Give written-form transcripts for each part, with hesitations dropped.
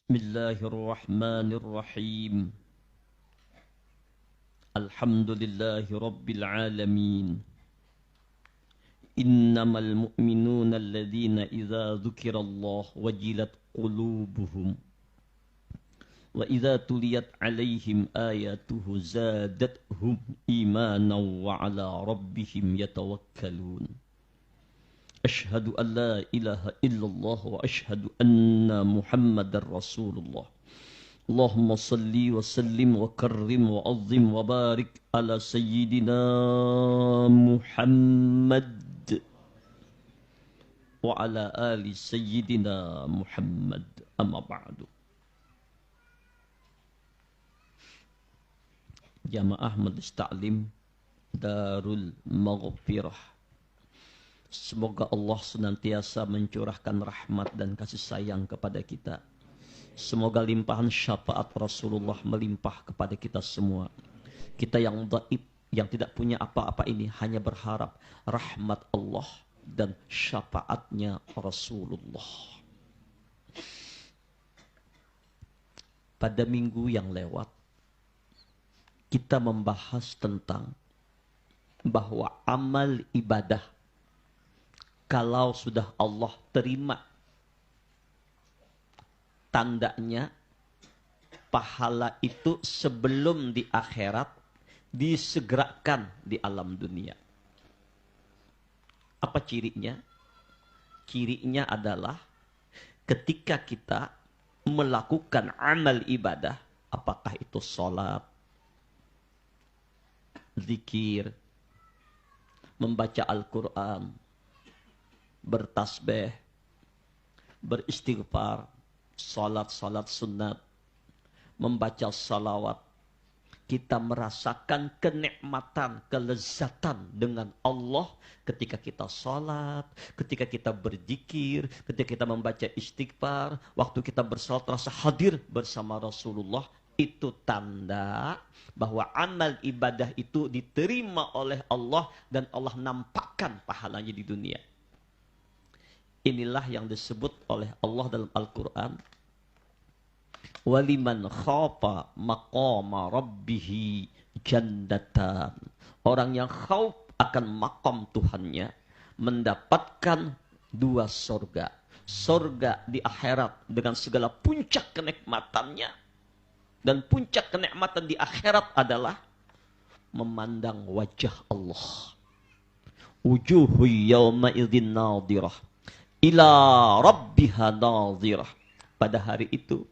Bismillahirrahmanirrahim. Alhamdulillahi rabbil alamin. Innamal mu'minuna alladhina idza dzukirallah wajilat qulubuhum wa idza tuliyat alaihim ayatuhu zadatuhum imanan wa ala rabbihim yatawakkalun. Ashhadu an la ilaha illallah wa ashhadu anna Muhammadar Rasulullah. Allahumma salli wa sallim wa karrim wa azim wa barik ala sayyidina Muhammad wa ala ali sayyidina Muhammad, amma ba'du. Jamaah Majelis Ta'lim Darul Maghfirah, semoga Allah senantiasa mencurahkan rahmat dan kasih sayang kepada kita. Semoga limpahan syafaat Rasulullah melimpah kepada kita semua. Kita yang dhaif, yang tidak punya apa-apa ini, hanya berharap rahmat Allah dan syafaatnya Rasulullah. Pada minggu yang lewat, kita membahas tentang bahwa amal ibadah, kalau sudah Allah terima, tandanya pahala itu sebelum di akhirat disegerakan di alam dunia. Apa cirinya? Cirinya adalah ketika kita melakukan amal ibadah, apakah itu sholat, zikir, membaca Al-Quran, bertasbih, beristighfar, salat sunat, membaca salawat, kita merasakan kenikmatan, kelezatan dengan Allah ketika kita salat, ketika kita berzikir, ketika kita membaca istighfar, waktu kita bersalat rasa hadir bersama Rasulullah. Itu tanda bahwa amal ibadah itu diterima oleh Allah dan Allah nampakkan pahalanya di dunia. Inilah yang disebut oleh Allah dalam Al-Quran. Waliman khafa maqama rabbihi jannatan. Orang yang khauf akan maqam Tuhannya mendapatkan dua surga. Surga di akhirat dengan segala puncak kenikmatannya. Dan puncak kenikmatan di akhirat adalah memandang wajah Allah. Wujuhu yawma idzin nadhirah ila rabbiha nadhirah. Pada hari itu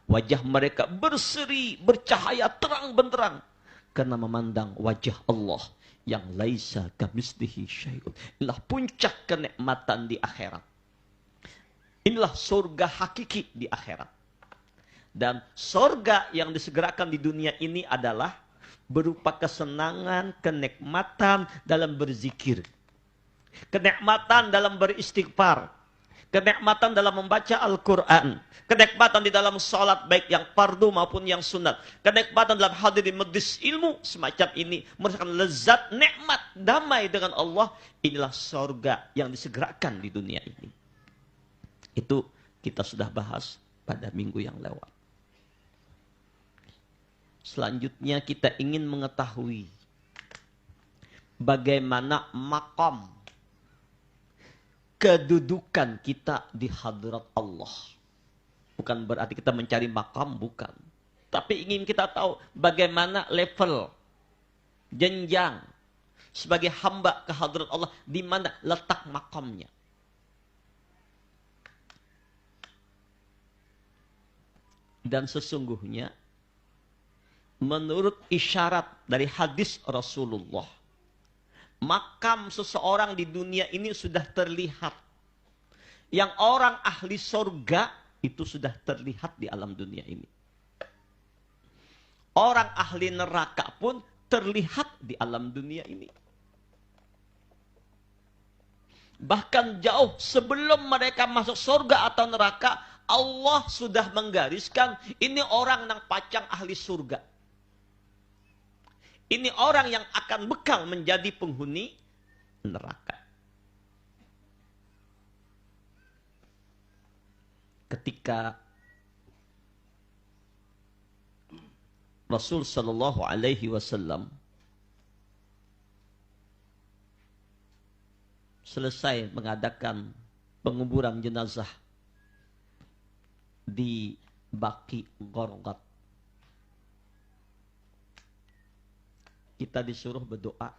wajah mereka berseri, bercahaya terang benderang karena memandang wajah Allah yang laisa kamitslihi syai'un. Inilah puncak kenikmatan di akhirat. Inilah surga hakiki di akhirat. Dan surga yang disegerakan di dunia ini adalah berupa kesenangan, kenikmatan dalam berzikir, kenikmatan dalam beristighfar, kenikmatan dalam membaca Al-Quran, kenikmatan di dalam salat baik yang fardu maupun yang sunat, kenikmatan dalam hadir di majlis ilmu semacam ini, merasakan lezat, nikmat, damai dengan Allah. Inilah surga yang disegerakan di dunia ini. Itu kita sudah bahas pada minggu yang lewat. Selanjutnya kita ingin mengetahui bagaimana maqam, kedudukan kita di hadrat Allah. Bukan berarti kita mencari makam, bukan. Tapi ingin kita tahu bagaimana level, jenjang sebagai hamba ke hadrat Allah, di mana letak makamnya. Dan sesungguhnya menurut isyarat dari hadis Rasulullah, makam seseorang di dunia ini sudah terlihat. Yang orang ahli surga itu sudah terlihat di alam dunia ini. Orang ahli neraka pun terlihat di alam dunia ini. Bahkan jauh sebelum mereka masuk surga atau neraka, Allah sudah menggariskan ini orang yang pacang ahli surga. Ini orang yang akan bekal menjadi penghuni neraka. Ketika Rasul Shallallahu Alaihi Wasallam selesai mengadakan penguburan jenazah di Baqi Gharqad, kita disuruh berdoa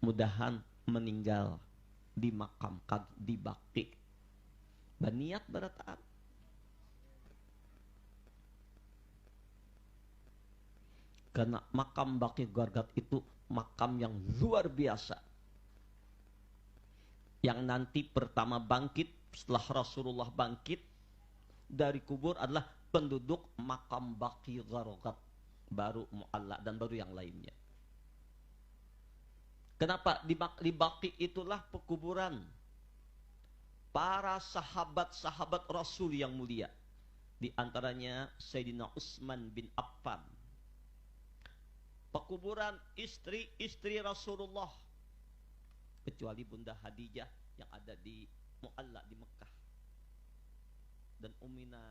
mudahan meninggal di makam di Baqi. Berniat berataat. Karena makam Baqi Gharqad itu makam yang luar biasa. Yang nanti pertama bangkit setelah Rasulullah bangkit dari kubur adalah penduduk makam Baqi Gharqad, baru Mu'alla dan baru yang lainnya. Kenapa? Di Baqi itulah pekuburan para sahabat-sahabat Rasul yang mulia. Di antaranya Sayyidina Utsman bin Affan. Pekuburan istri-istri Rasulullah, kecuali Bunda Khadijah yang ada di Mu'alla di Mekah, dan Ummina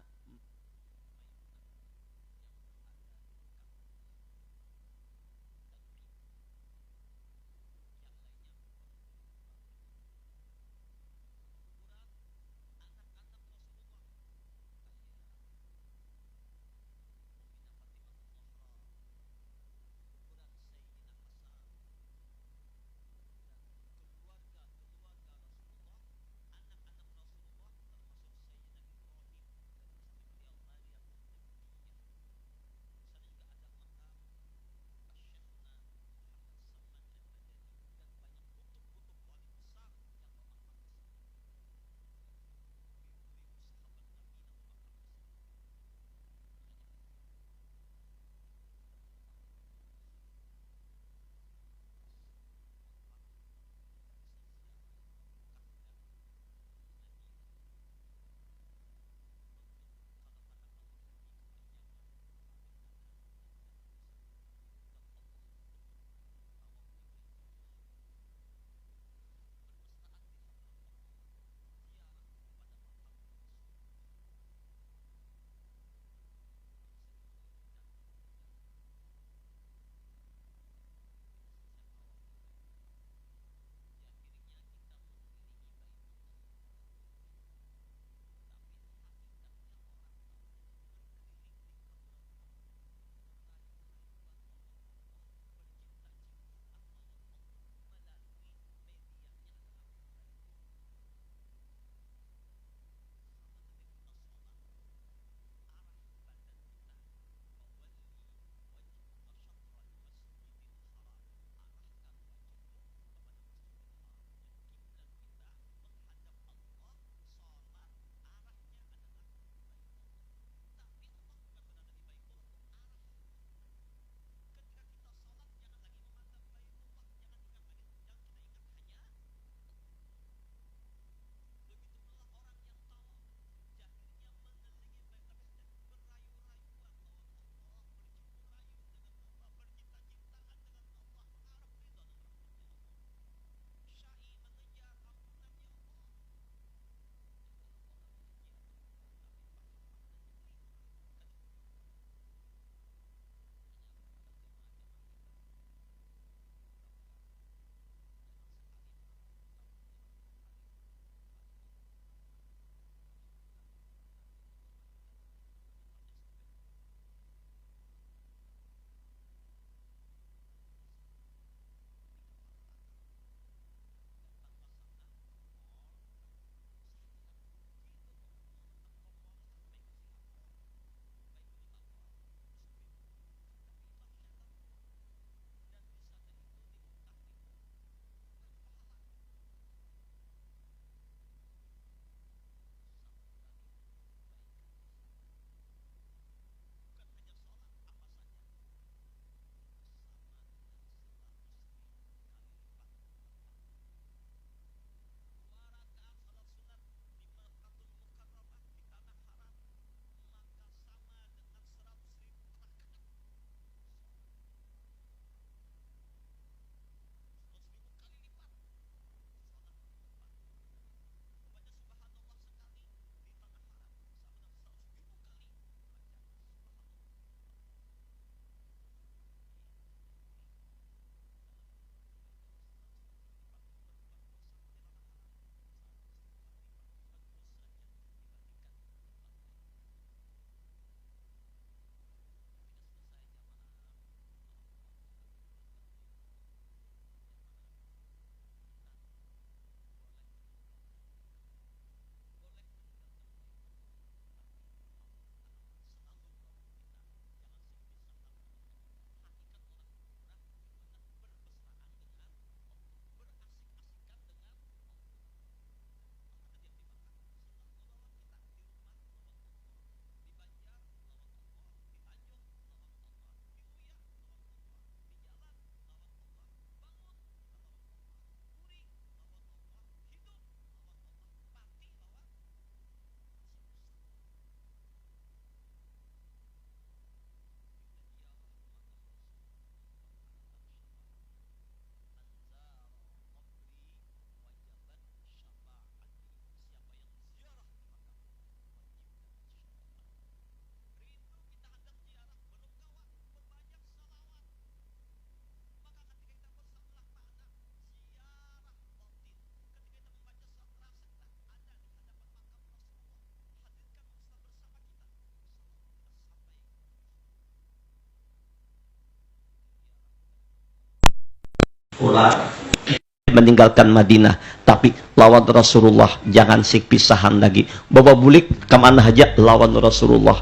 meninggalkan Madinah, tapi lawan Rasulullah, jangan sik pisahan lagi. Bawa bulik kemana aja lawan Rasulullah,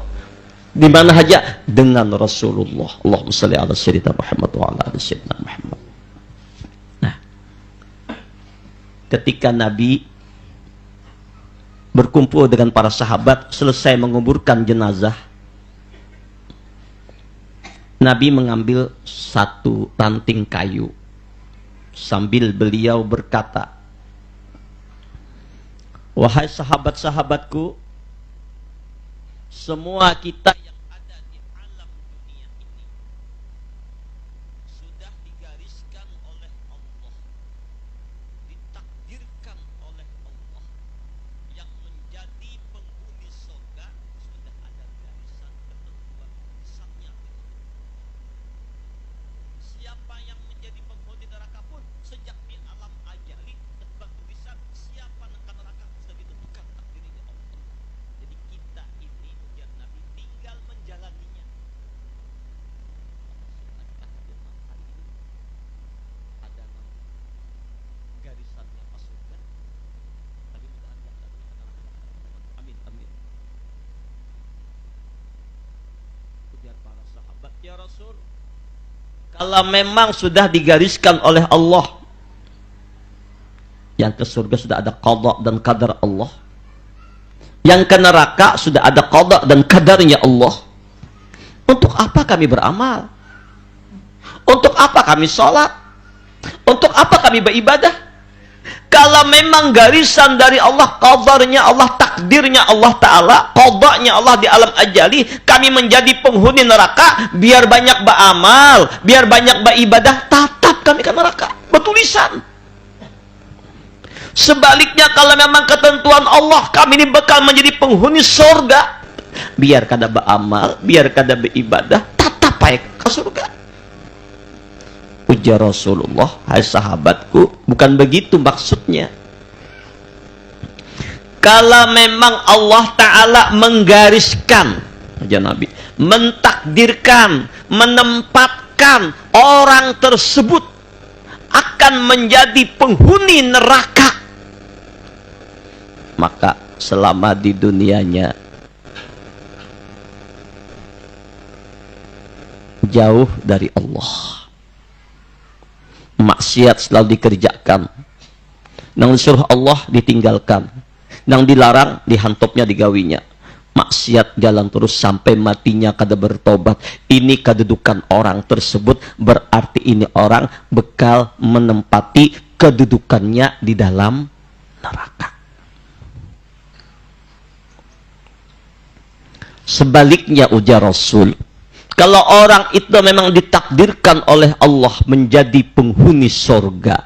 di mana aja dengan Rasulullah. Allahumma shalli ala sayyidina Muhammad wa ala ali sayyidina Muhammad. Nah, ketika Nabi berkumpul dengan para sahabat, selesai menguburkan jenazah, Nabi mengambil satu ranting kayu sambil beliau berkata, wahai sahabat-sahabatku, semua kita yang ada di alam dunia ini sudah digariskan oleh Allah, ditakdirkan oleh Allah. Yang menjadi penghuni surga sudah ada garisan ketentuan misalnya. Siapa yang menjadi penghuni neraka pun sejak di alam ajali dan tulisan siapa neraka sudah ditentukan takdirnya Allah. Jadi kita ini ujian Nabi tinggal menjalaninya. Ada garisannya masuk surga. Tapi mudah-mudahan amin amin. Ujar para sahabat, ya Rasul, kalau memang sudah digariskan oleh Allah, yang ke surga sudah ada qada dan qadar Allah, yang ke neraka sudah ada qada dan qadarnya Allah, untuk apa kami beramal? Untuk apa kami sholat? Untuk apa kami beribadah? Kalau memang garisan dari Allah, qadarnya Allah, takdirnya Allah Ta'ala, qadanya Allah di alam ajali, kami menjadi penghuni neraka, biar banyak beramal, biar banyak beribadah, tatap kami ke neraka, bertulisan. Sebaliknya kalau memang ketentuan Allah, kami ini bakal menjadi penghuni surga, biar kada beramal, biar kada beribadah, tatap aja ke surga. Ujar Rasulullah, hai sahabatku, bukan begitu maksudnya. Kalau memang Allah Ta'ala menggariskan, aja Nabi, mentakdirkan, menempatkan orang tersebut akan menjadi penghuni neraka, maka selama di dunianya jauh dari Allah, maksiat selalu dikerjakan, nang disuruh Allah ditinggalkan, nang dilarang dihantopnya digawinya, maksiat jalan terus sampai matinya kada bertobat. Ini kedudukan orang tersebut, berarti ini orang bekal menempati kedudukannya di dalam neraka. Sebaliknya ujar Rasul, kalau orang itu memang ditakdirkan oleh Allah menjadi penghuni surga,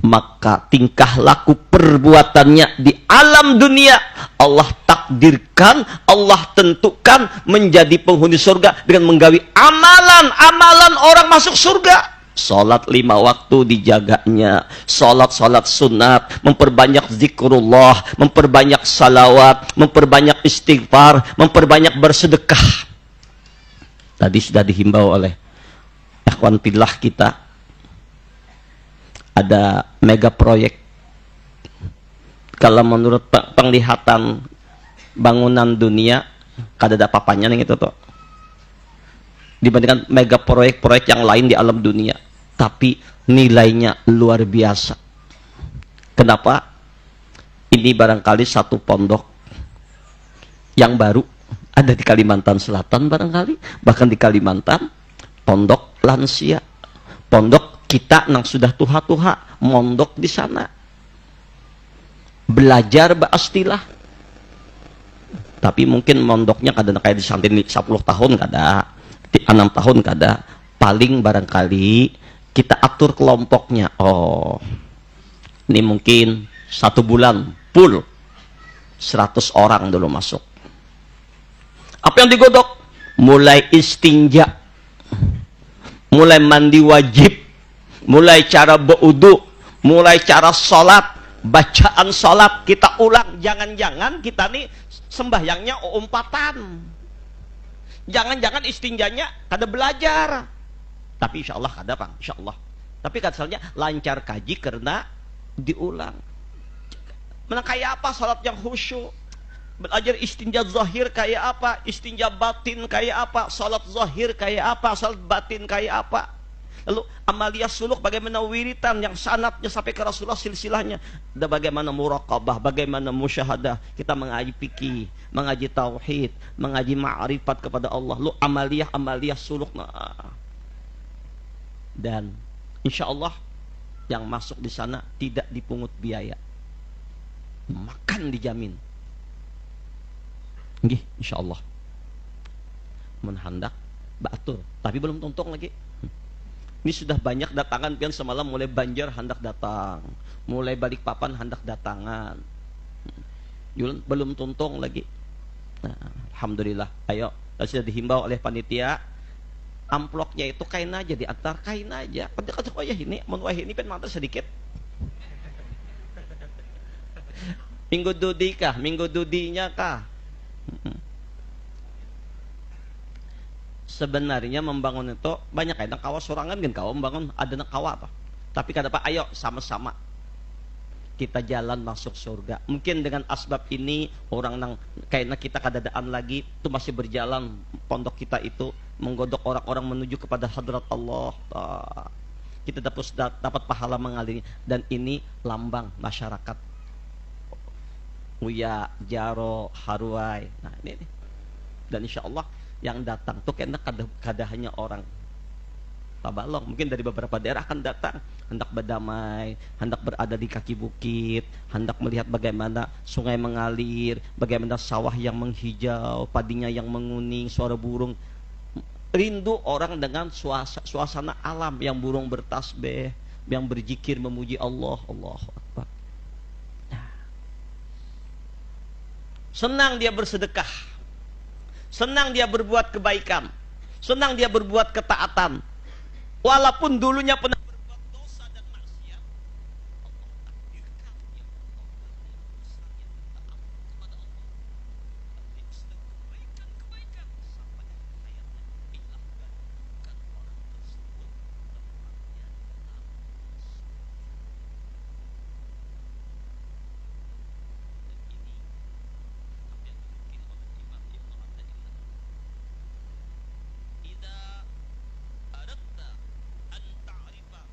maka tingkah laku perbuatannya di alam dunia Allah takdirkan, Allah tentukan menjadi penghuni surga dengan menggawi amalan-amalan orang masuk surga. Salat 5 waktu dijaganya, salat sunat, memperbanyak zikrullah, memperbanyak salawat, memperbanyak istighfar, memperbanyak bersedekah. Tadi sudah dihimbau oleh ikhwan fillah kita, ada mega proyek. Kalau menurut penglihatan bangunan dunia, kada ada papanya nih itu tuh, dibandingkan mega proyek-proyek yang lain di alam dunia, tapi nilainya luar biasa. Kenapa? Ini barangkali satu pondok yang baru ada di Kalimantan Selatan, barangkali bahkan di Kalimantan, pondok lansia, pondok kita nang sudah tuha-tuha, mondok di sana, belajar ba'astilah. Tapi mungkin mondoknya kadang kayak di santin 10 tahun kada, 6 tahun kada, paling barangkali kita atur kelompoknya. Oh, ini mungkin 1 bulan full 100 orang dulu masuk. Apa yang digodok? Mulai istinja, mulai mandi wajib, mulai cara berwudu, mulai cara sholat, bacaan sholat kita ulang. Jangan-jangan kita nih sembahyangnya umpatan, jangan-jangan istinjanya kada belajar. Tapi insya Allah kada, Bang, insya Allah Tapi katanya lancar kaji karena diulang. Mana kayak apa salat yang khusyuk? Belajar istinja zahir kayak apa, istinja batin kayak apa, salat zahir kayak apa, salat batin kayak apa. Lalu amaliyah suluk bagaimana wiritan yang sanatnya sampai ke Rasulullah silsilahnya. Dan bagaimana muraqabah, bagaimana musyahadah. Kita mengaji fikih, mengaji tauhid, mengaji ma'rifat kepada Allah. Lalu amaliyah suluk. Nah. Dan insya Allah yang masuk di sana tidak dipungut biaya. Makan dijamin. Nggih, insya Allah. Menhandak batur, tapi belum tuntung lagi. Ini sudah banyak datangan pian semalam, mulai Banjar hendak datang, mulai Balikpapan hendak datangan. Belum tuntung lagi. Nah, alhamdulillah. Ayo, sudah dihimbau oleh panitia. Amploknya itu kain aja, diantar kain aja. Kata oh ya ini, mun wah ini pen mantar sedikit. Minggu dudi kah? Minggu dudinya kah? Sebenarnya membangun itu banyak kadang kawa sorangan kan kawa membangun ada nak kawa apa. Tapi kata Pak, ayo sama-sama kita jalan masuk surga. Mungkin dengan asbab ini orang nang kayaknya kita kadadaan lagi itu masih berjalan pondok kita itu menggodok orang-orang menuju kepada hadrat Allah. Kita dapat pahala mengalirnya dan ini lambang masyarakat. Uya, Jaro, Haruai. Nah, ini. Dan insya Allah yang datang tuh kena hanya orang Tabalong, mungkin dari beberapa daerah akan datang hendak berdamai, hendak berada di kaki bukit, hendak melihat bagaimana sungai mengalir, bagaimana sawah yang menghijau, padinya yang menguning, suara burung. Rindu orang dengan suasana alam yang burung bertasbih, yang berzikir memuji Allah, Allahu Akbar. Senang dia bersedekah, senang dia berbuat kebaikan, senang dia berbuat ketaatan. Walaupun dulunya pernah berbuat dosa dan maksiat, Allah takdirkan dia kepada Allah. Dia sedang kebaikan sampai hayatnya hilangkan bukan orang tersebut tempatnya Idza aratta an ta'rifa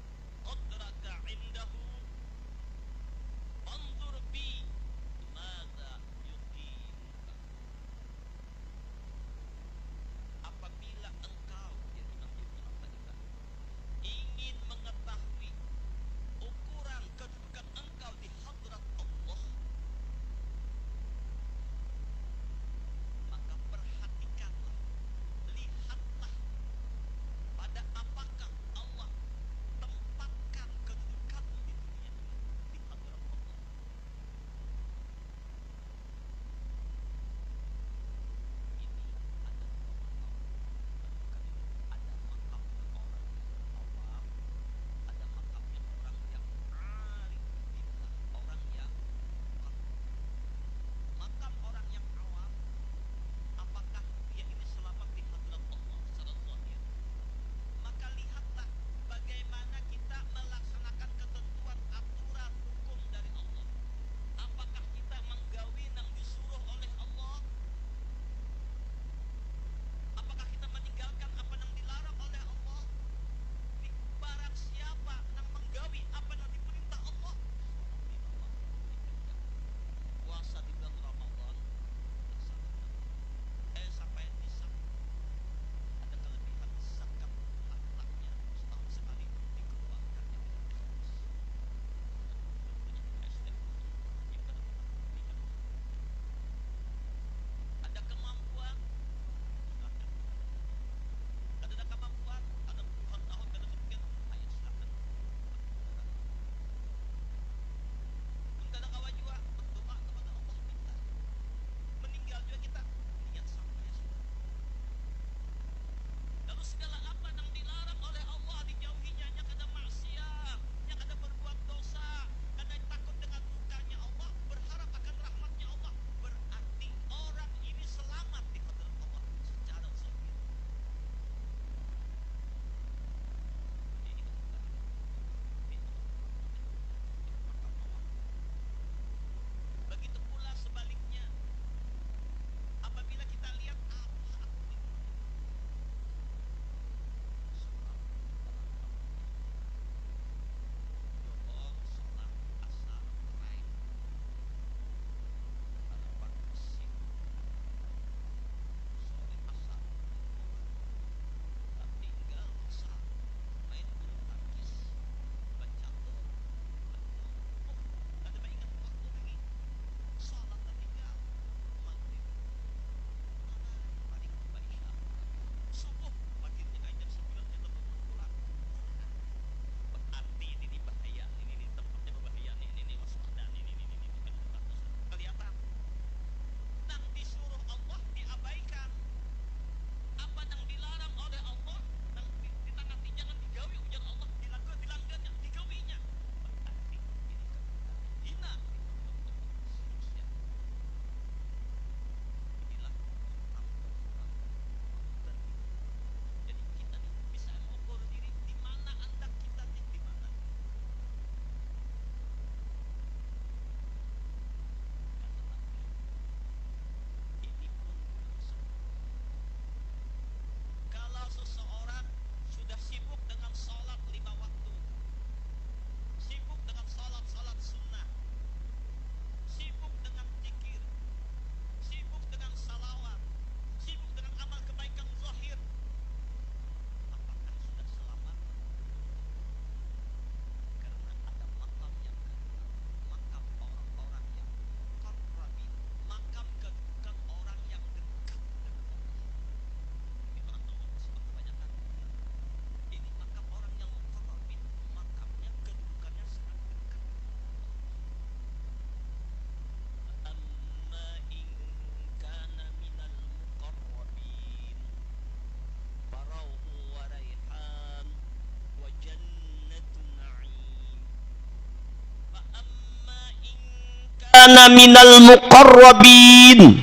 kana minal muqarrabin.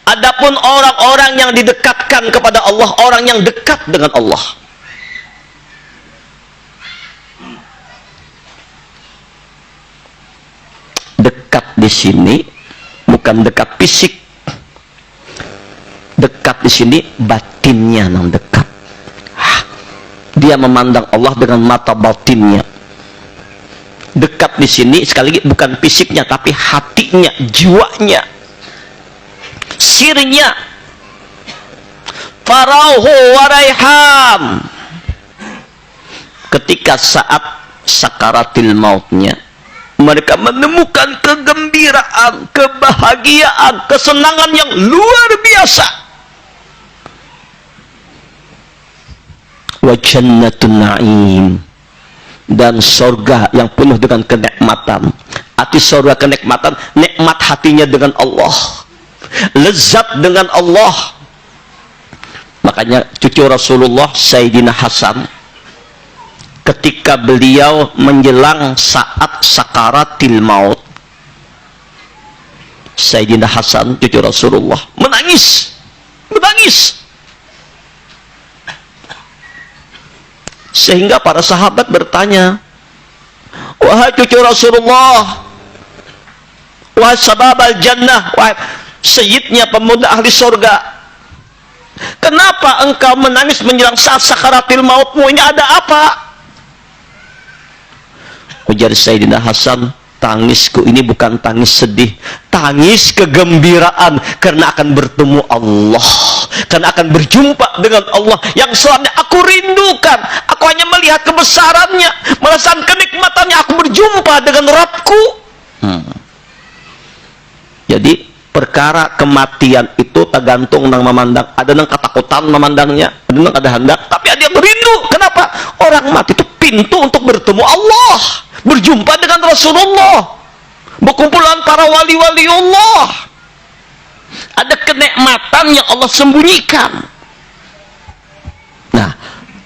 Adapun orang-orang yang didekatkan kepada Allah, orang yang dekat dengan Allah. Dekat di sini bukan dekat fisik. Dekat di sini batinnya yang dekat. Dia memandang Allah dengan mata batinnya. Dekat di sini sekali lagi bukan fisiknya, tapi hatinya, jiwanya, sirnya. Farauhu waraihan. Ketika saat sakaratil mautnya, mereka menemukan kegembiraan, kebahagiaan, kesenangan yang luar biasa. Wa jannatun na'im, dan surga yang penuh dengan kenikmatan. Arti surga kenikmatan, nikmat hatinya dengan Allah, lezat dengan Allah. Makanya cucu Rasulullah Sayyidina Hasan, ketika beliau menjelang saat sakaratil maut, Sayyidina Hasan cucu Rasulullah menangis. Sehingga para sahabat bertanya, wahai cucu Rasulullah, wahai sababal jannah, wahai sayyidnya pemuda ahli surga, kenapa engkau menangis menjelang saat sakaratil mautmu? Ini ada apa? Ujar Sayyidina Hasan, tangisku ini bukan tangis sedih, tangis kegembiraan, karena akan bertemu Allah, karena akan berjumpa dengan Allah yang selama aku rindukan. Aku hanya melihat kebesarannya, merasakan kenikmatannya, aku berjumpa dengan Rabbku. Jadi perkara kematian itu tergantung nang memandang. Ada nang ketakutan memandangnya, ada nang ada hendak, tapi ada yang rindu. Kenapa? Orang mati itu pintu untuk bertemu Allah, berjumpa dengan Rasulullah, berkumpulan para wali-wali Allah. Ada kenikmatan yang Allah sembunyikan. Nah,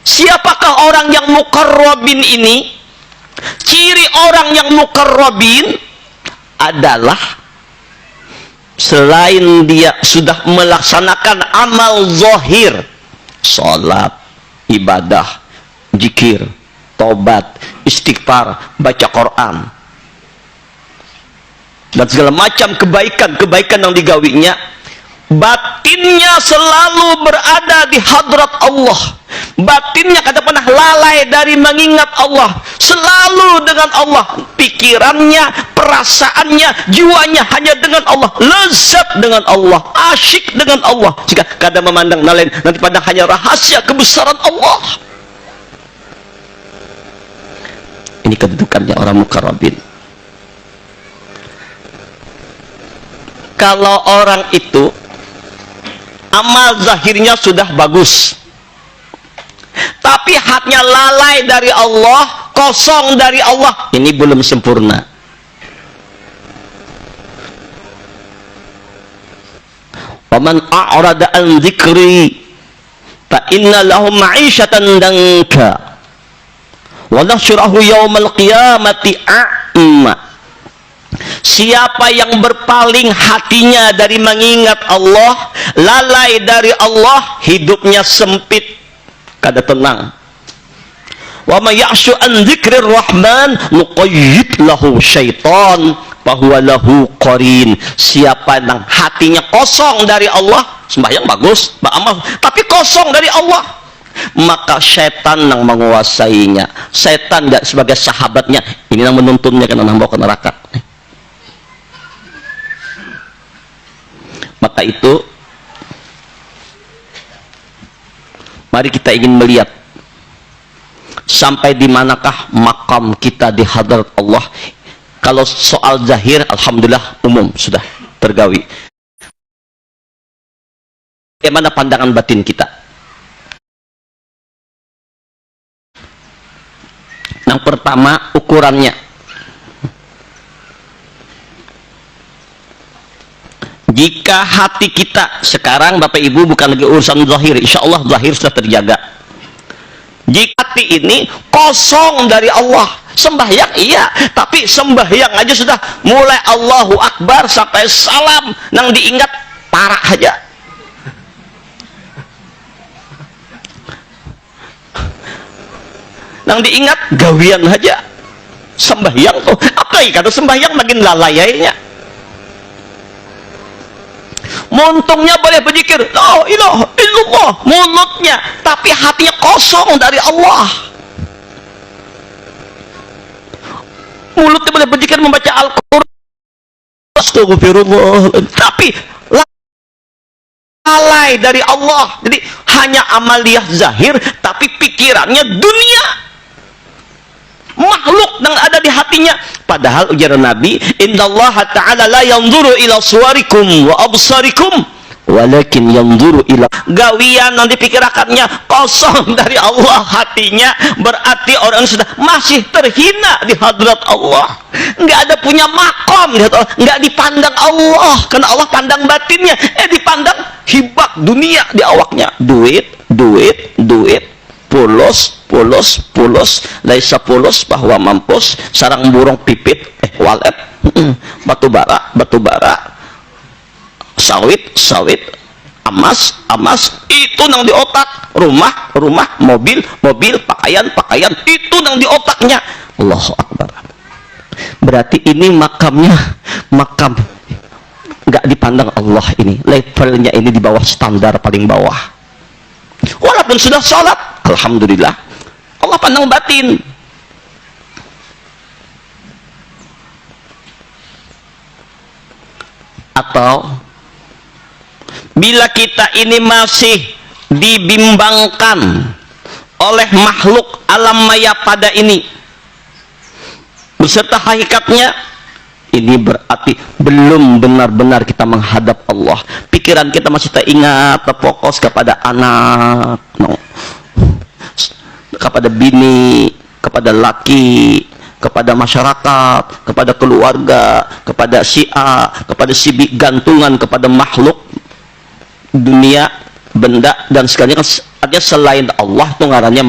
siapakah orang yang muqarrabin ini? Ciri orang yang muqarrabin adalah selain dia sudah melaksanakan amal zahir, sholat, ibadah, zikir, tobat, istighfar, baca Quran, dan segala macam kebaikan-kebaikan yang digawinya, batinnya selalu berada di hadrat Allah. Batinnya kada pernah lalai dari mengingat Allah, selalu dengan Allah. Pikirannya, perasaannya, jiwanya hanya dengan Allah, lezat dengan Allah, asyik dengan Allah. Jika kada memandang lain, nanti pandang hanya rahasia kebesaran Allah. Ini kedudukannya orang muqarrabin. Kalau orang itu amal zahirnya sudah bagus, tapi hatinya lalai dari Allah, kosong dari Allah, ini belum sempurna. Waman a'rada an dzikri fa inna lahu ma'isyatan danka wa nahsyurahu yaumal qiyamati a'ma. Siapa yang berpaling hatinya dari mengingat Allah, lalai dari Allah, hidupnya sempit, kada tenang. Wa may ya'shu an dzikrir rahman nuqayyid lahu syaitan fahuwa lahu qarin. Siapa yang hatinya kosong dari Allah, sembahyang bagus, beramal, tapi kosong dari Allah, maka setan yang menguasainya. Setan tidak sebagai sahabatnya, ini yang menuntunnya karena membawa ke neraka. Maka itu mari kita ingin melihat sampai di manakah makam kita di hadrat Allah. Kalau soal zahir, alhamdulillah umum sudah tergawi. Bagaimana pandangan batin kita? Yang pertama, ukurannya. Jika hati kita sekarang, Bapak Ibu, bukan lagi urusan zahir, insya Allah zahir sudah terjaga. Jika hati ini kosong dari Allah, Sembahyang iya, tapi sembahyang aja sudah mulai Allahu Akbar sampai salam nang diingat parah aja. Nang diingat gawian aja. Sembahyang tuh apa ya, kata sembahyang makin lalayainya. Muntungnya boleh berzikir la ilaha illallah mulutnya, tapi hatinya kosong dari Allah. Mulutnya boleh berzikir membaca Al-Quran, astagfirullah, tapi lalai dari Allah. Jadi hanya amaliyah zahir, tapi pikirannya dunia, makhluk yang ada di hatinya. Padahal ujar Nabi, innallaha ta'ala la yanzuru ila suwarikum wa absarikum walakin yanzuru ila, gawian yang dipikirkannya kosong dari Allah hatinya, berarti orang sudah masih terhina di hadrat Allah, nggak ada punya makom di hadrat Allah, nggak dipandang Allah, karena Allah pandang batinnya, dipandang hibak dunia di awaknya, duit duit duit, pulos pulos pulos, laisa pulos bahwa mampus, sarang burung pipit walet, batu bara, sawit sawit, emas emas, itu nang di otak, rumah rumah, mobil mobil, pakaian pakaian, itu nang di otaknya. Allahu Akbar. Berarti ini makamnya makam nggak dipandang Allah, ini levelnya ini di bawah standar paling bawah. Walaupun sudah sholat, alhamdulillah, Allah pandang batin. Atau bila kita ini masih dibimbangkan oleh makhluk alam maya pada ini beserta hakikatnya, ini berarti belum benar-benar kita menghadap Allah. Pikiran kita masih teringat, terfokus kepada anak, kepada bini, kepada laki, kepada masyarakat, kepada keluarga, kepada si A, kepada si B, gantungan kepada makhluk dunia, benda dan sekalian. Artinya selain Allah itu ngarannya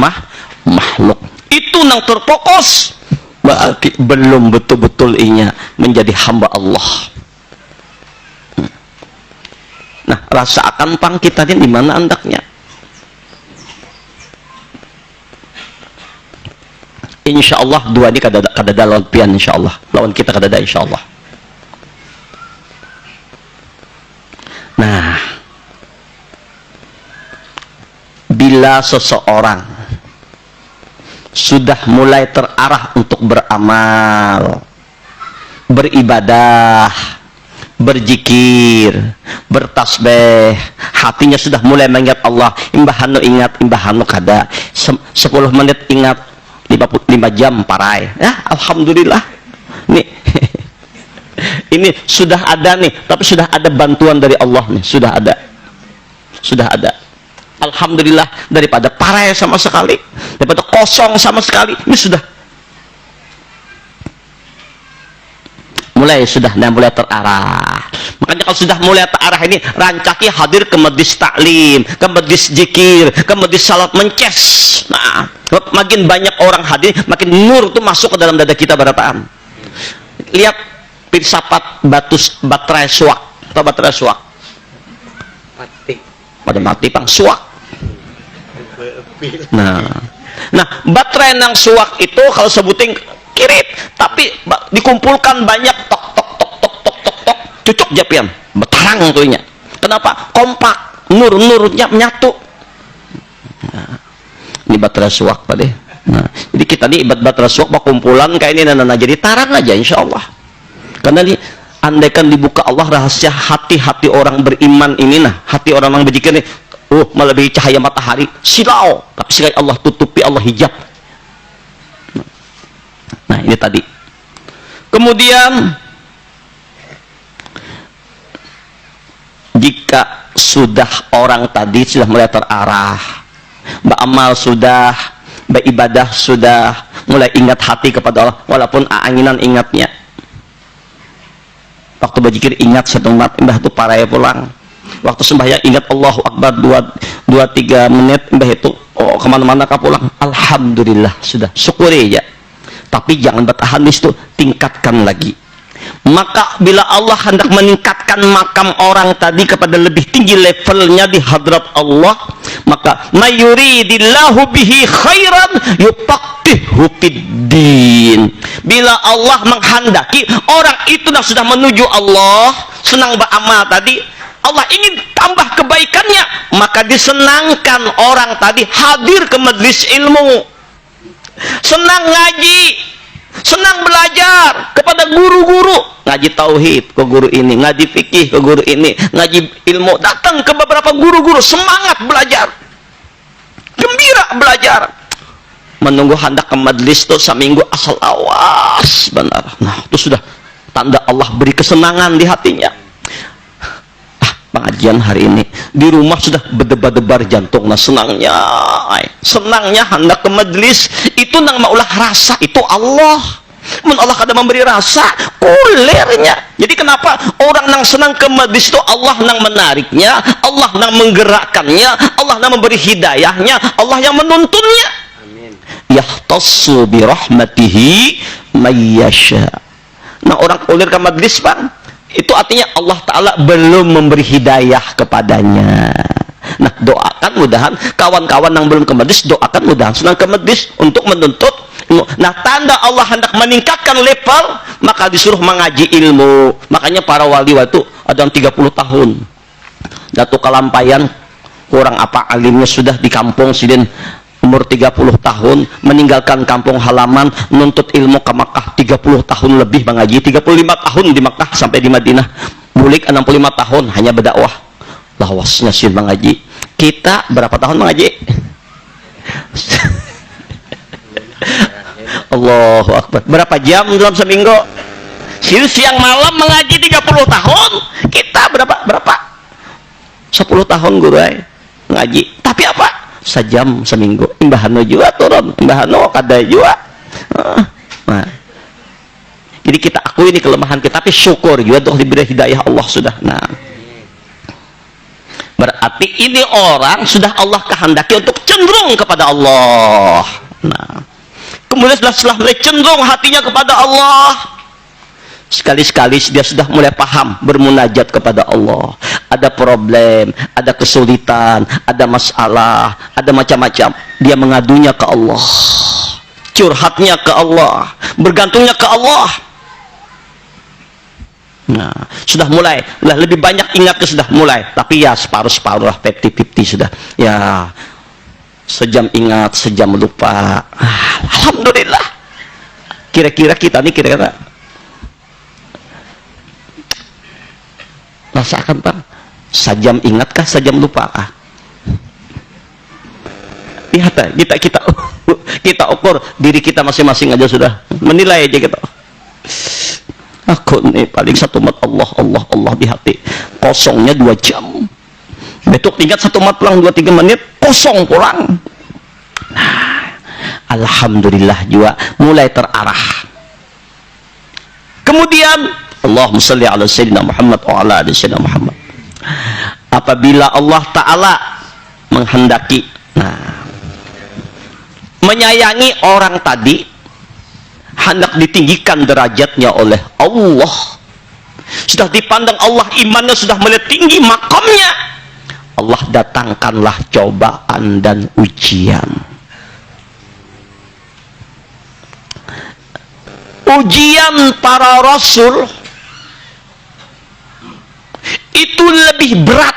makhluk. Itu nang terfokus, berarti belum betul-betul inya menjadi hamba Allah. Nah, rasakan pang kita di mana andaknya. Insya Allah dua ini kada lawan pian, insya Allah lawan kita kada ada, insya Allah. Nah, bila seseorang sudah mulai terarah untuk beramal, beribadah, berzikir, bertasbih, hatinya sudah mulai mengingat Allah, imbahanu ingat, imbahanu kada, 10 menit ingat, 5 jam parai, ya alhamdulillah. Nih ini sudah ada nih, tapi sudah ada bantuan dari Allah nih, sudah ada, alhamdulillah. Daripada parai sama sekali, daripada kosong sama sekali, ini sudah mulai terarah. Makanya kalau sudah mulai terarah ini, rancaki hadir ke majlis taklim, ke majlis zikir, ke majlis salat mences. Nah, makin banyak orang hadir, makin nur itu masuk ke dalam dada kita barataan. Lihat filsafat baterai suak, atau baterai suak mati, pada mati pang suak. Nah baterai nang suak itu kalau sebuting kirit, tapi dikumpulkan banyak tok cocok japian betarang tuhnya. Kenapa? Kompak, nur-nurnya menyatu. Nah, ini baterai suak pada. Nah, jadi kita nih baterai suak kumpulan kayak ini, jadi tarang aja insya Allah. Karena ini andaikan dibuka Allah rahasia hati-hati orang beriman ini, nah hati orang yang berzikir nih, melebihi cahaya matahari, silau, tapi sekali Allah tutupi, Allah hijab. Nah ini tadi. Kemudian jika sudah orang tadi sudah mulai terarah, beramal sudah, beribadah sudah, mulai ingat hati kepada Allah, walaupun anginan ingatnya, waktu berzikir ingat setempat, mbah itu parai pulang, waktu sembahyang ingat Allahu Akbar 2-3 menit, mbah itu kemana-mana kah pulang, alhamdulillah sudah, syukuri aja. Tapi jangan bertahan di situ, tingkatkan lagi. Maka bila Allah hendak meningkatkan makam orang tadi kepada lebih tinggi levelnya di hadrat Allah, maka mayuridillahu bihi khairan yufaqihu fiddin. Bila Allah menghendaki orang itu yang sudah menuju Allah, senang beramal tadi, Allah ingin tambah kebaikannya, maka disenangkan orang tadi hadir ke majelis ilmu, senang ngaji, senang belajar kepada guru-guru, ngaji tauhid ke guru ini, ngaji fikih ke guru ini, ngaji ilmu, datang ke beberapa guru-guru, semangat belajar, gembira belajar, menunggu hendak ke majelis itu seminggu asal awas benar. Nah, itu sudah tanda Allah beri kesenangan di hatinya. Pengajian hari ini di rumah sudah berdebar-debar jantung, nah senangnya hendak ke majelis itu nang maulah rasa itu Allah. Men Allah kadang memberi rasa kulernya. Jadi kenapa orang nang senang ke majelis itu Allah nang menariknya, Allah nang menggerakkannya, Allah nang memberi hidayahnya, Allah yang menuntunnya. Amin. Yahtassu bi rahmatihi may yasha. Nah, orang kulir ke majelis, Bang, itu artinya Allah Ta'ala belum memberi hidayah kepadanya. Nah, doakan mudahan kawan-kawan yang belum ke majelis, doakan mudahan senang ke majelis untuk menuntut ilmu. Nah, tanda Allah hendak meningkatkan level, maka disuruh mengaji ilmu. Makanya para wali-wali itu ada yang 30 tahun Datuk Kalampayan, kurang apa alimnya, sudah di kampung sidin umur 30 tahun, meninggalkan kampung halaman, menuntut ilmu ke Makkah 30 tahun lebih mengaji, 35 tahun di Makkah sampai di Madinah, bulik 65 tahun hanya berdakwah, lawasnya sih mengaji. Kita berapa tahun mengaji? Allahu Akbar. Berapa jam dalam seminggu? Siang malam mengaji 30 tahun. Kita berapa? 10 tahun guru ngaji. Tapi apa? Sejam seminggu. Imbahano juga turun, imbahano kada juga. Nah, jadi kita akui ini kelemahan kita, tapi syukur juga untuk diberi hidayah Allah sudah. Nah, berarti ini orang sudah Allah kehendaki untuk cenderung kepada Allah. Nah, kemudian setelah mulai cenderung hatinya kepada Allah, sekali-sekali dia sudah mulai paham bermunajat kepada Allah. Ada problem, ada kesulitan, ada masalah, ada macam-macam, dia mengadunya ke Allah, curhatnya ke Allah, bergantungnya ke Allah. Nah, sudah mulai lebih banyak ingatnya, sudah mulai, tapi ya separuh-separuh lah, 50-50 sudah ya, sejam ingat, sejam lupa. Alhamdulillah. Kira-kira kita nih, kira-kira rasakan, Pak, sejam ingatkah, sejam lupakah? Lihat kita ukur diri kita masing-masing aja sudah, menilai aja kita. Aku nih paling satu mat Allah di hati, kosongnya 2 jam. Betul ingat 1 mat pulang 2-3 menit, kosong pulang. Nah, alhamdulillah juga mulai terarah. Kemudian Allahumma shalli ala sayyidina Muhammad wa ala ali sayyidina Muhammad. Apabila Allah Ta'ala menghendaki, nah, menyayangi orang tadi, hendak ditinggikan derajatnya oleh Allah, sudah dipandang Allah, imannya sudah mulai tinggi makamnya, Allah datangkanlah cobaan dan ujian. Ujian para rasul itu lebih berat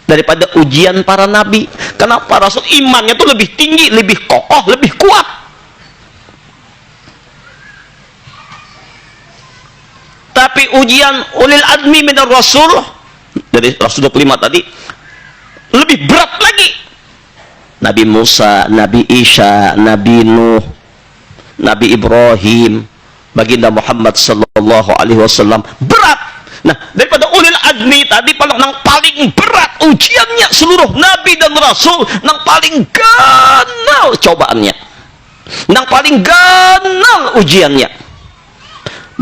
daripada ujian para nabi. Karena para rasul imannya itu lebih tinggi, lebih kokoh, lebih kuat. Tapi ujian ulil azmi minar rasul, dari Rasul 25 tadi, lebih berat lagi. Nabi Musa, Nabi Isa, Nabi Nuh, Nabi Ibrahim, baginda Muhammad sallallahu alaihi wasallam, berat. Nah, daripada ulil azmi tadi paling berat ujiannya, seluruh nabi dan rasul nang paling ganal cobaannya, nang paling ganal ujiannya,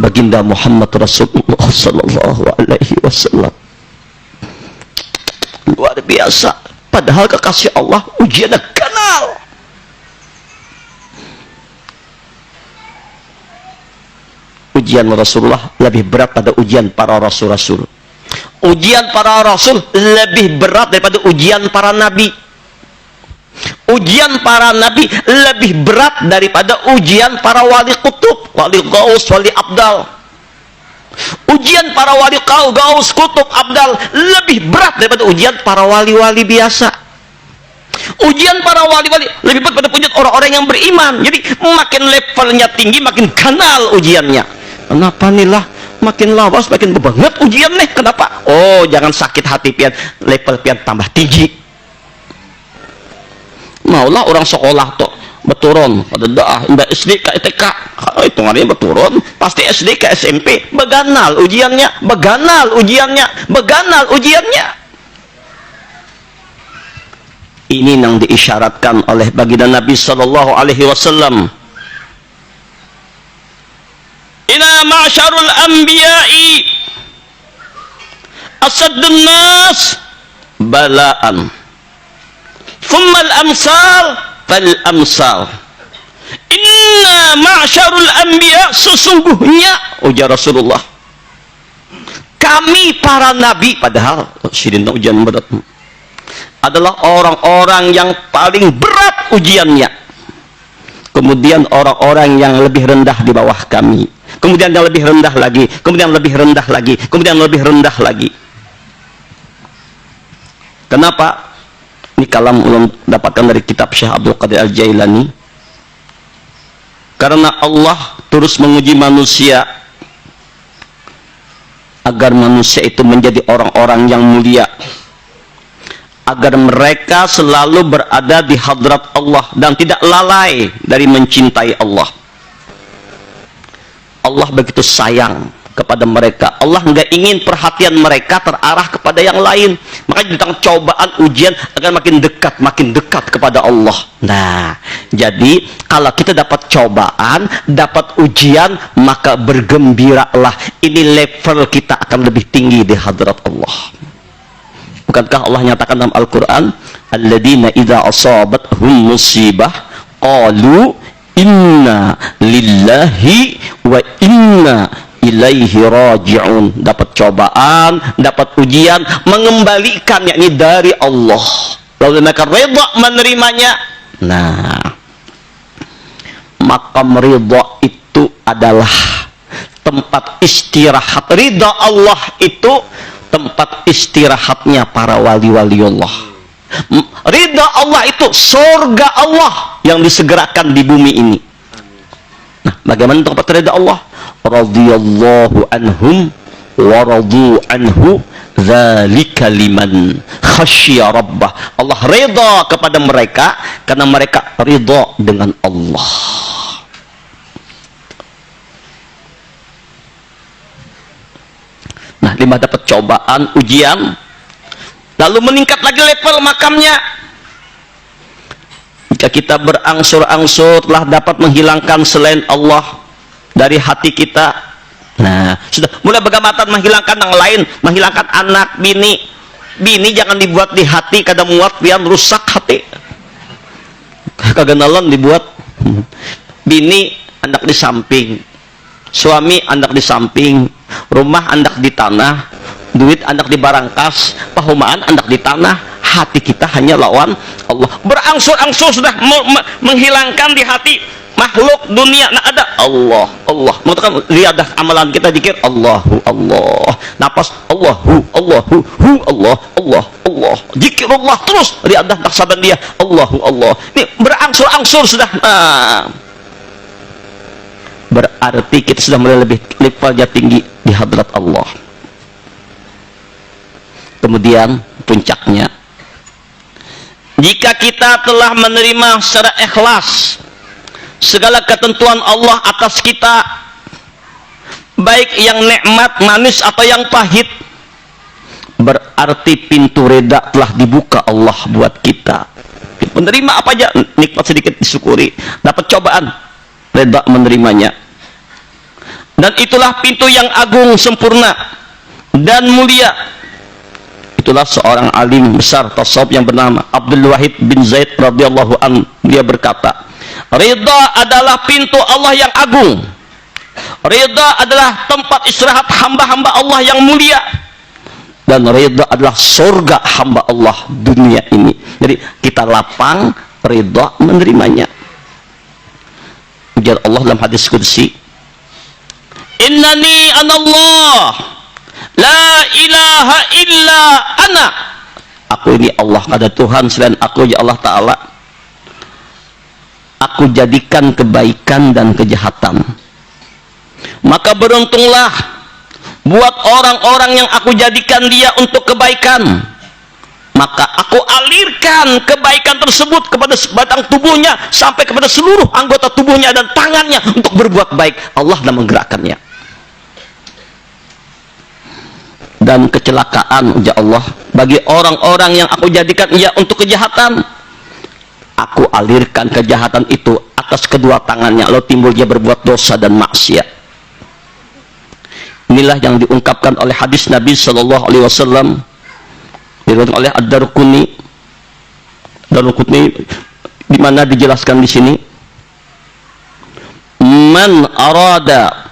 baginda Muhammad Rasulullah sallallahu alaihi wasallam. Luar biasa, padahal kekasih Allah ujiannya ganal. ujian Rasulullah lebih berat pada ujian para rasul-rasul. Ujian para rasul lebih berat daripada ujian para nabi. Ujian para nabi lebih berat daripada ujian para wali kutub, wali gaus, wali abdal. Ujian para wali gaus, kutub, abdal lebih berat daripada ujian para wali-wali biasa. Ujian para wali-wali lebih berat pada ujian orang-orang yang beriman. Jadi makin levelnya tinggi, makin kanal ujiannya. Kenapa nih lah? Makin lawas, makin banget ujian nih. Kenapa? Oh, jangan sakit hati pian, level pian tambah tinggi. Maulah orang sekolah tuh berturun pada dah indah SD ke TK, hitungannya berturun pasti SD ke SMP, beganal ujiannya, beganal ujiannya, beganal ujiannya. Ini yang diisyaratkan oleh baginda Nabi sallallahu alaihi wasallam. Ina ma'syarul anbiya'i asaddun nas bala'an thummal amsal fal amsal. Inna ma'syarul anbiya, sesungguhnya ujar Rasulullah, kami para nabi, padahal sidin ujian berat, adalah orang-orang yang paling berat ujiannya. Kemudian orang-orang yang lebih rendah di bawah kami, kemudian yang lebih rendah lagi, kemudian lebih rendah lagi, kemudian lebih rendah lagi. Kenapa? Ini kalam ulun dapatkan dari kitab Syekh Abdul Qadir Al-Jailani. Karena Allah terus menguji manusia agar manusia itu menjadi orang-orang yang mulia, agar mereka selalu berada di hadrat Allah dan tidak lalai dari mencintai Allah. Allah begitu sayang kepada mereka. Allah nggak ingin perhatian mereka terarah kepada yang lain. Makanya datang cobaan, ujian agar makin dekat kepada Allah. Nah, jadi kalau kita dapat cobaan, dapat ujian, maka bergembiralah. Ini level kita akan lebih tinggi di hadrat Allah. Bukankah Allah nyatakan dalam Al-Quran, alladzina idza asabathum musibah qalu inna lillahi wa inna ilaihi raji'un. Dapat cobaan, dapat ujian, mengembalikan, yakni dari Allah, lalu mereka rida menerimanya. Nah, makam ridha itu adalah tempat istirahat. Ridha Allah itu tempat istirahatnya para wali-wali Allah. Ridha Allah itu surga Allah yang disegerakan di bumi ini. Nah, bagaimana tempat ridha Allah? Radhiyallahu anhum wa radu anhu dzalika liman khasyiya rabbah. Allah ridha kepada mereka karena mereka ridha dengan Allah. Nah, lima dapat cobaan, ujian, lalu meningkat lagi level makamnya. Jika kita berangsur-angsur telah dapat menghilangkan selain Allah dari hati kita, nah sudah mulai bergamatan menghilangkan yang lain, menghilangkan anak, bini. Bini jangan dibuat di hati, kadang muat pian rusak hati. Kagak nalan dibuat. Bini anak di samping, suami anak di samping, rumah anak di tanah, duit anak di barangkas, pahumaan anak di tanah. Hati kita hanya lawan Allah. Berangsur-angsur sudah menghilangkan di hati makhluk dunia. Nah, ada Allah, Allah. Mengatakan riadah amalan kita zikir Allahu Allah. Napas Allahu, Allahu, hu Allah, Allah, Allah. Zikirullah terus riadah naksaban dia Allahu Allah. Ini berangsur-angsur sudah. Nah, berarti kita sudah mulai lebih levelnya tinggi di hadrat Allah. Kemudian puncaknya, jika kita telah menerima secara ikhlas segala ketentuan Allah atas kita, baik yang nikmat, manis atau yang pahit, berarti pintu reda telah dibuka Allah buat kita. Menerima apa aja, nikmat sedikit disyukuri, dapat cobaan, reda menerimanya. Dan itulah pintu yang agung, sempurna dan mulia. Itulah seorang alim besar tasawuf yang bernama Abdul Wahid bin Zaid radhiyallahu an. Dia berkata, ridha adalah pintu Allah yang agung. Ridha adalah tempat istirahat hamba-hamba Allah yang mulia, dan ridha adalah surga hamba Allah dunia ini. Jadi kita lapang ridha menerimanya. Ujar Allah dalam hadis qudsi, innani anallah la ilaha illa ana. Aku ini Allah, ada Tuhan selain aku ya Allah Ta'ala. Aku jadikan kebaikan dan kejahatan. Maka beruntunglah buat orang-orang yang aku jadikan dia untuk kebaikan. Maka aku alirkan kebaikan tersebut kepada sebatang tubuhnya, sampai kepada seluruh anggota tubuhnya dan tangannya untuk berbuat baik. Allah yang menggerakkannya. Dan kecelakaan, ya Allah, bagi orang-orang yang aku jadikan ia untuk kejahatan, aku alirkan kejahatan itu atas kedua tangannya, lalu timbul dia berbuat dosa dan maksiat. Inilah yang diungkapkan oleh hadis Nabi Shallallahu Alaihi Wasallam, diriwayatkan oleh Ad-Darqutni, di mana dijelaskan di sini, man arada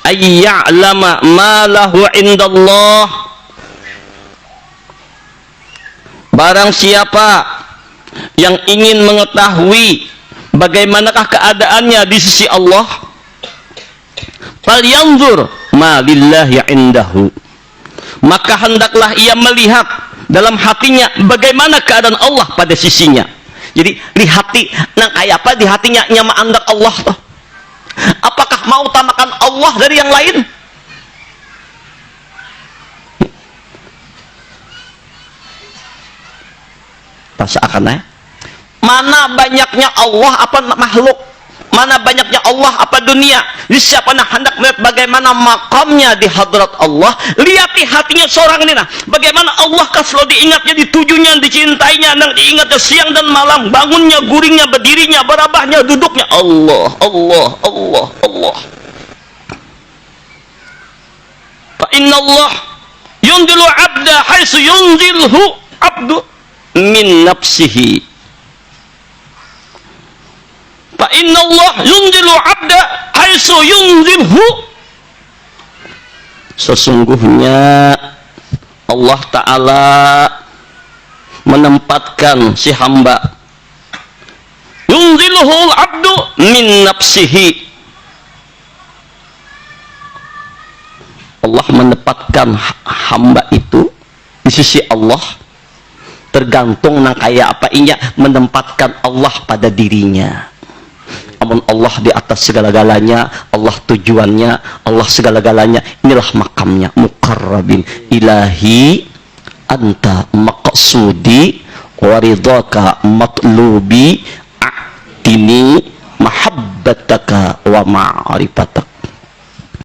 ayya'lama ma lahu indallah, barang siapa yang ingin mengetahui bagaimanakah keadaannya di sisi Allah, falyanzur ma lillahi indahu, maka hendaklah ia melihat dalam hatinya bagaimana keadaan Allah pada sisinya. Jadi di hati nang kayak apa di hatinya nyama andak Allah toh. Apakah mau utamakan Allah dari yang lain? Rasakan mana banyaknya Allah apa makhluk, mana banyaknya Allah apa dunia. Jadi siapa nak hendak melihat bagaimana makamnya di hadrat Allah, lihat di hatinya seorang ini nah, bagaimana Allah kalau diingatnya, ditujunya, dicintainya, dan diingatnya siang dan malam, bangunnya, guringnya, berdirinya, berabahnya, duduknya, Allah, Allah, Allah, Allah. Fa inna Allah yunzilu abda haitsu yunzilhu abdu min nafsihi. Fa inna Allah yunzilu abda haitsu yunzilhu. Sesungguhnya Allah Ta'ala menempatkan si hamba, yunziluhul abdu min nafsihi, Allah menempatkan hamba itu di sisi Allah, tergantung nang kaya apa inya menempatkan Allah pada dirinya. Amun Allah di atas segala-galanya, Allah tujuannya, Allah segala-galanya, inilah makamnya. Muqarrabin ilahi anta maqsudi waridaka matlubi a'tini mahabbataka wa ma'rifatak.